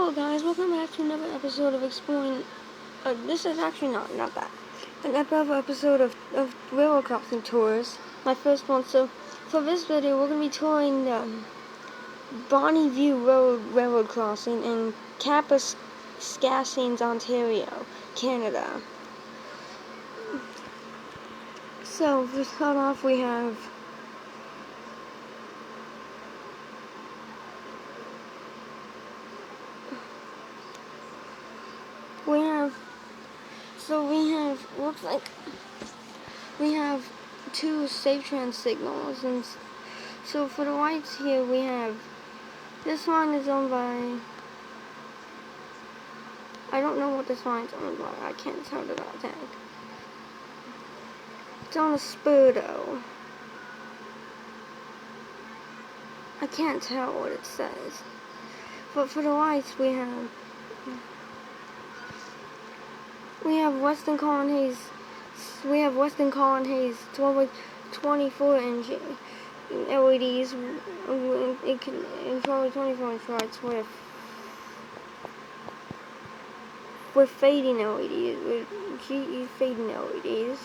Hello guys, welcome back to another episode of Exploring, this is actually not that, another episode of railroad crossing tours, my first one. So, for this video, we're going to be touring Bonnie View Railroad Crossing in Kapuskasing, Ontario, Canada. So, to start off, we have looks like we have two safe trans signals, and so for the lights here we have, this line is owned by, I don't know what this line's owned by, I can't tell the dot tag. It's on a spur though. I can't tell what it says. But for the lights we have Western Colonnades. We have Western Colonnades 24-inch LEDs. It's probably 24-inch lights with fading LEDs, with GE fading LEDs.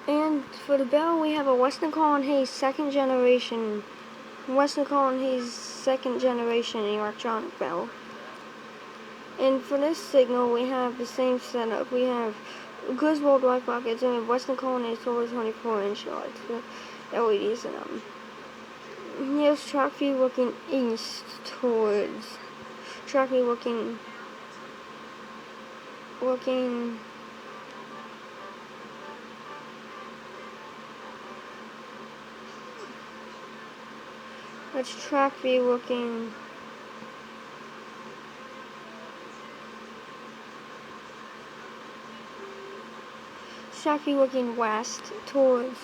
And for the bell, we have a Western Colonnades second generation electronic bell. And for this signal, we have the same setup. We have Griswold light buckets and Western Colonnades total 24-inch lights with LEDs in them. Here's track view looking east towards track view looking. That's track view looking. Track view looking west towards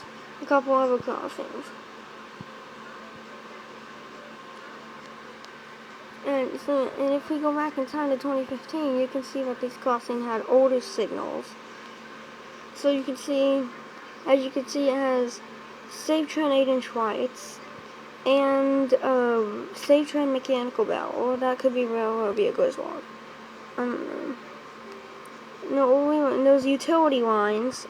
a couple other crossings. And if we go back in time to 2015, you can see that these crossings had older signals. So you can see, as you can see, it has Safe Trend 8-inch lights and Safe Trend mechanical bell, or that could be railroad or be a Griswold. I don't know. No, those utility lines.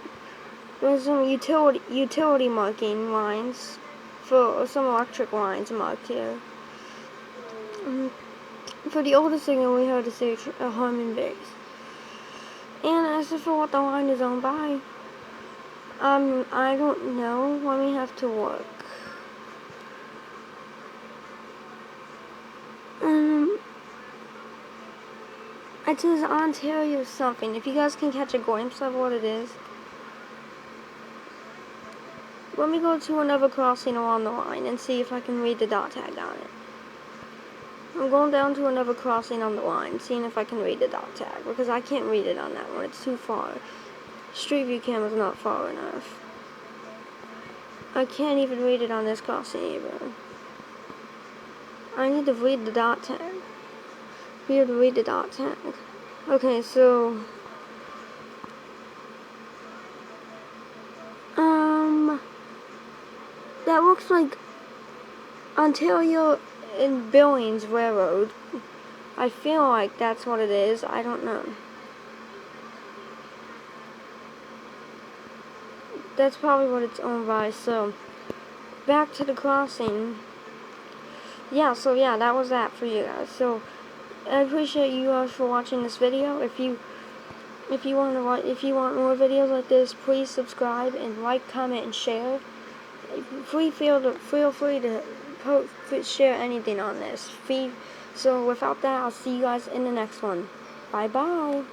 There's some utility marking lines for some electric lines marked here. For the older signal, we have a Harmon base. And as for what the line is owned by, I don't know. Let me have to look. It says Ontario something. If you guys can catch a glimpse of what it is. Let me go to another crossing along the line and see if I can read the dot tag on it. I'm going down to another crossing on the line, seeing if I can read the dot tag, because I can't read it on that one. It's too far. Street view camera's not far enough. I can't even read it on this crossing either. I need to read the dot tag. Be able to read the dot tag. Okay, so that looks like Ontario and Billings Railroad. I feel like that's what it is. I don't know. That's probably what it's owned by. So back to the crossing. Yeah, so yeah, that was that for you guys. So I appreciate you guys for watching this video. If you want more videos like this, please subscribe and like, comment, and share. Feel free to share anything on this. So without that, I'll see you guys in the next one. Bye bye.